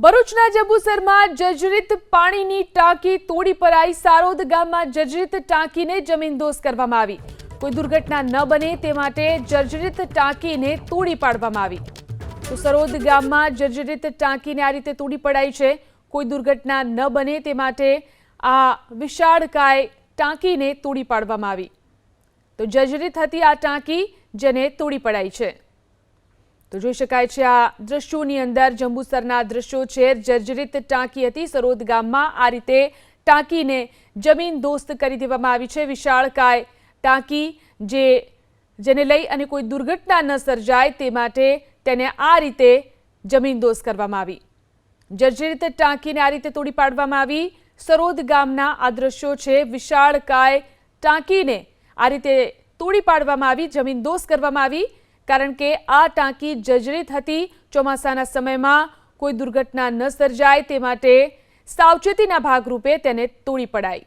ભરૂચના જંબુસરમાં જર્જરિત પાણીની ટાંકી તોડી પડાઈ। સારોદ ગામમાં જર્જરિત ટાંકીને જમીનદોસ્ત કરવામાં આવી। કોઈ દુર્ઘટના ન બને તે માટે જર્જરિત ટાંકીને તોડી પાડવામાં આવી। તો સરોદ ગામમાં જર્જરિત ટાંકીને આ રીતે તોડી પડાઈ છે। કોઈ દુર્ઘટના ન બને તે માટે આ વિશાળકાય ટાંકીને તોડી પાડવામાં આવી। તો જર્જરિત હતી આ ટાંકી, જેને તોડી પડાઈ છે। તો જોઈ શકાય છે આ દ્રશ્યોની અંદર જંબુસરના દ્રશ્યો છે। જર્જરિત ટાંકી હતી સરોદ ગામમાં, આ રીતે ટાંકીને જમીનદોસ્ત કરી દેવામાં આવી છે। વિશાળકાય ટાંકી જેને લઈ અને કોઈ દુર્ઘટના ન સર્જાય તે માટે તેને આ રીતે જમીનદોસ્ત કરવામાં આવી। જર્જરિત ટાંકીને આ રીતે તોડી પાડવામાં આવી। સરોદ ગામના આ દ્રશ્યો છે। વિશાળકાય ટાંકીને આ રીતે તોડી પાડવામાં આવી, જમીનદોસ્ત કરવામાં આવી, કારણ કે આ ટાંકી જર્જરિત હતી। ચોમાસાના સમયમાં કોઈ દુર્ઘટના ન સર્જાય તે માટે સાવચેતીના ભાગરૂપે તેને તોડી પડાઈ।